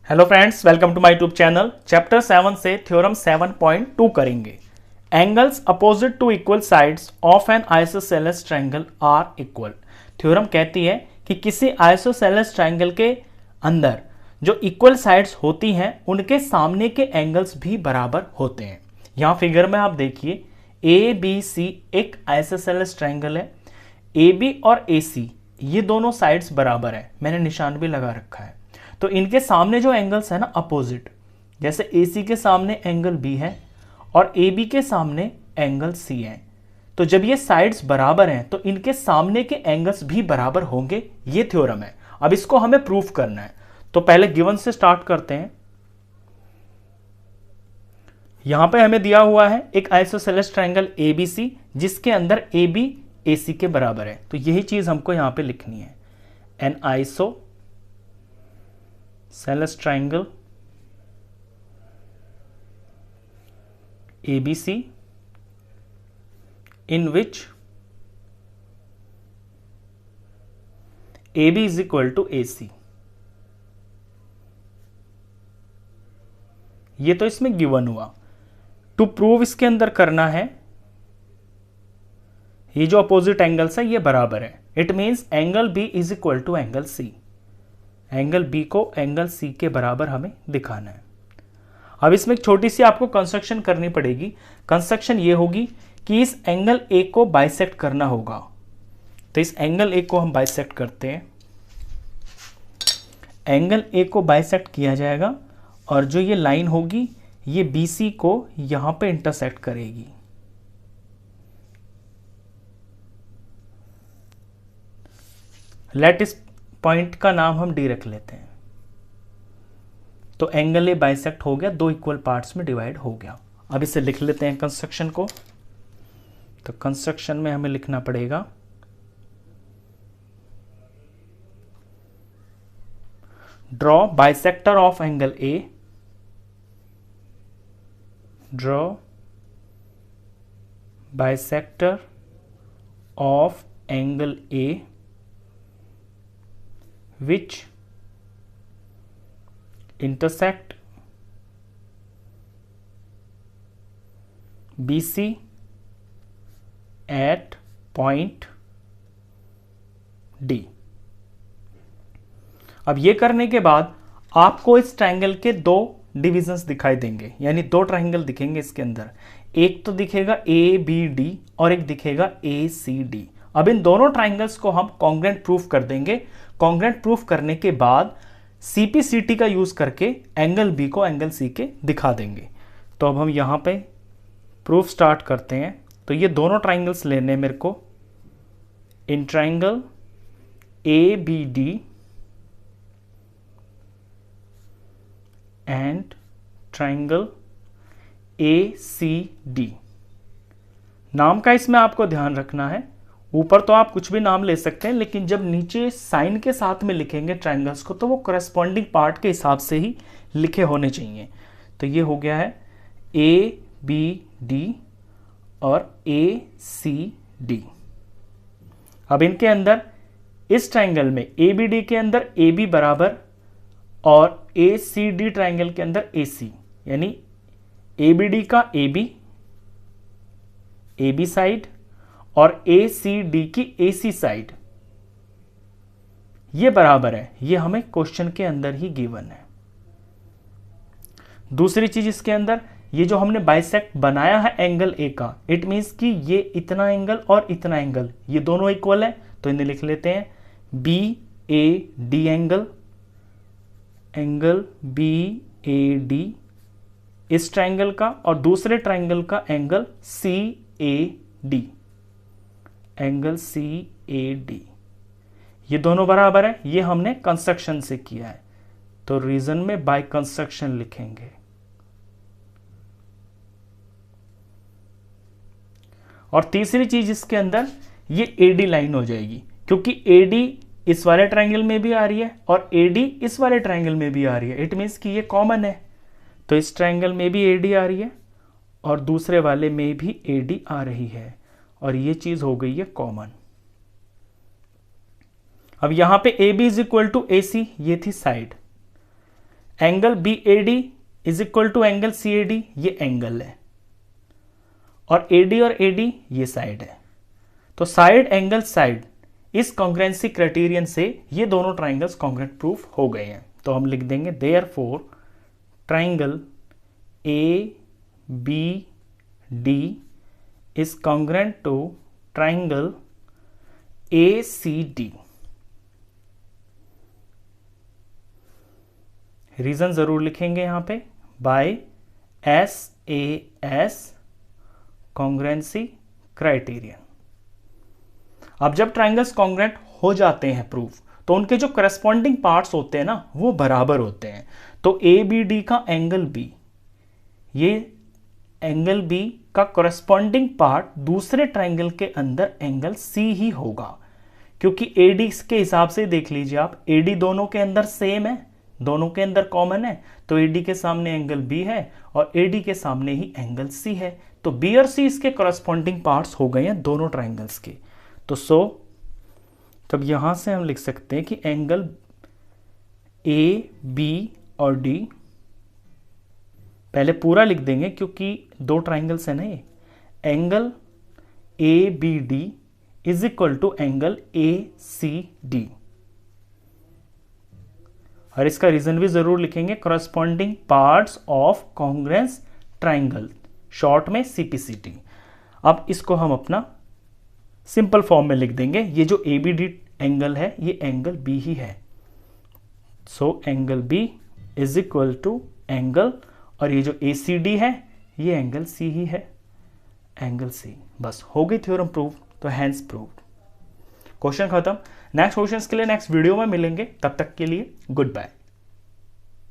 Hello friends, welcome to my YouTube channel. Chapter 7 से theorem 7.2 करेंगे। Angles opposite to equal sides of an isosceles triangle are equal. Theorem कहती है कि किसी isosceles triangle के अंदर जो इक्वल साइड्स होती हैं उनके सामने के एंगल्स भी बराबर होते हैं। यहाँ फिगर में आप देखिए ए बी सी एक आइसोसेलेस ट्रायंगल है। ए बी और ए सी ये दोनों साइड्स बराबर है, मैंने निशान भी लगा रखा है। तो इनके सामने जो एंगल्स है ना अपोजिट, जैसे AC के सामने एंगल B है और AB के सामने एंगल C है। तो जब ये साइड्स बराबर हैं तो इनके सामने के एंगल्स भी बराबर होंगे, ये थ्योरम है। अब इसको हमें प्रूफ करना है, तो पहले गिवन से स्टार्ट करते हैं। यहां पे हमें दिया हुआ है एक आइसोसेलेस ट्रायंगल ABC जिसके अंदर AB AC के बराबर है। तो यही चीज हमको यहां पे लिखनी है। N isosceles triangle ABC in which AB is equal to AC। ये तो इसमें गिवन हुआ। टू प्रूव इसके अंदर करना है ये जो अपोजिट एंगल्स है ये बराबर है। It means angle B is equal to angle C। Angle B को एंगल C के बराबर हमें दिखाना है। अब इसमें एक छोटी सी आपको कंस्ट्रक्शन करनी पड़ेगी। कंस्ट्रक्शन ये होगी कि इस एंगल A को बाइसेक्ट करना होगा। तो इस एंगल A को हम बाइसेक्ट करते हैं। एंगल A को बाइसेक्ट किया जाएगा और जो ये लाइन होगी ये BC को यहां पे इंटरसेक्ट करेगी। लेट इस पॉइंट का नाम हम D रख लेते हैं। तो एंगल A बाइसेक्ट हो गया, दो इक्वल पार्ट्स में डिवाइड हो गया। अब इसे लिख लेते हैं कंस्ट्रक्शन को। तो कंस्ट्रक्शन में हमें लिखना पड़ेगा draw bisector of angle A। Draw bisector of angle A which intersect BC at point D। अब ये करने के बाद आपको इस ट्रायंगल के दो डिविजन्स दिखाई देंगे, यानी दो ट्रायंगल दिखेंगे इसके अंदर। एक तो दिखेगा ABD और एक दिखेगा ACD। अब इन दोनों ट्रायंगल्स को हम कॉन्ग्रुएंट प्रूफ कर देंगे। कॉन्ग्रुएंट प्रूफ करने के बाद CPCT का यूज करके एंगल B को एंगल C के दिखा देंगे। तो अब हम यहां पे प्रूफ स्टार्ट करते हैं। तो ये दोनों ट्रायंगल्स लेने हैं मेरे को। In triangle ABD and triangle ACD। नाम का इसमें आपको ध्यान रखना है। ऊपर तो आप कुछ भी नाम ले सकते हैं, लेकिन जब नीचे साइन के साथ में लिखेंगे ट्रायंगल्स को तो वो करस्पॉन्डिंग पार्ट के हिसाब से ही लिखे होने चाहिए। तो ये हो गया है ABD और ACD। अब इनके अंदर इस ट्रायंगल में ABD के अंदर AB बराबर और ACD ट्रायंगल के अंदर AC, यानी ABD का AB साइड और ACD की AC साइड ये बराबर है। ये हमें क्वेश्चन के अंदर ही गिवन है। दूसरी चीज इसके अंदर ये जो हमने बाइसेक्ट बनाया है एंगल A का, इट मींस कि ये इतना एंगल और इतना एंगल ये दोनों इक्वल है। तो इन्हें लिख लेते हैं BAD एंगल, एंगल BAD इस ट्रायंगल का, और दूसरे ट्रायंगल का एंगल CAD, एंगल CAD ये दोनों बराबर है। ये हमने कंस्ट्रक्शन से किया है, तो रीजन में बाय कंस्ट्रक्शन लिखेंगे। और तीसरी चीज इसके अंदर ये AD लाइन हो जाएगी, क्योंकि AD इस वाले ट्रायंगल में भी आ रही है और AD इस वाले ट्रायंगल में भी आ रही है। इट मीन्स कि ये कॉमन है। तो इस ट्रायंगल में भी AD आ रही है और दूसरे वाले में भी AD आ रही है, और ये चीज हो गई है कॉमन। अब यहां पे AB is equal to AC, ये थी साइड। Angle B A D is equal to angle C A D, ये एंगल है, और ए डी और ए डी ये साइड है। तो साइड एंगल साइड, इस कॉन्ग्रुएंसी क्राइटेरियन से ये दोनों ट्राइंगल्स कॉन्ग्रुएंट प्रूफ हो गए हैं। तो हम लिख देंगे therefore triangle A B D is congruent to triangle A C D. Reason जरूर लिखेंगे यहां पे, by S A S congruency criterion. अब जब ट्राइंगल्स कॉन्ग्रुएंट हो जाते हैं प्रूफ, तो उनके जो करस्पॉन्डिंग पार्ट्स होते हैं ना वो बराबर होते हैं। तो ए बी डी का एंगल बी, ये एंगल बी का करस्पॉन्डिंग पार्ट दूसरे ट्राइंगल के अंदर एंगल सी ही होगा, क्योंकि ए डी के हिसाब से देख लीजिए आप, ए डी दोनों के अंदर सेम है, दोनों के अंदर कॉमन है, तो ए डी के सामने एंगल बी है और ए डी के सामने ही एंगल सी है। तो बी और सी इसके करस्पॉन्डिंग पार्ट्स हो गए हैं दोनों ट्राइंगल्स के। तो तब यहां से हम लिख सकते हैं कि एंगल ए बी और डी, पहले पूरा लिख देंगे क्योंकि दो ट्राइंगल्स है ना ये, angle A B D is equal to angle A C D. और इसका रीजन भी जरूर लिखेंगे, corresponding parts of congruence triangle, short में सीपीसीटी। अब इसको हम अपना सिंपल फॉर्म में लिख देंगे, ये जो ए बी डी एंगल है ये एंगल बी ही है। So angle B is equal to angle, और ये जो ए सी डी है ये एंगल सी ही है, एंगल सी। बस हो गई थ्योरम प्रूव, तो हैंस प्रूव्ड। क्वेश्चन खत्म। नेक्स्ट क्वेश्चंस के लिए नेक्स्ट वीडियो में मिलेंगे, तब तक के लिए गुड बाय।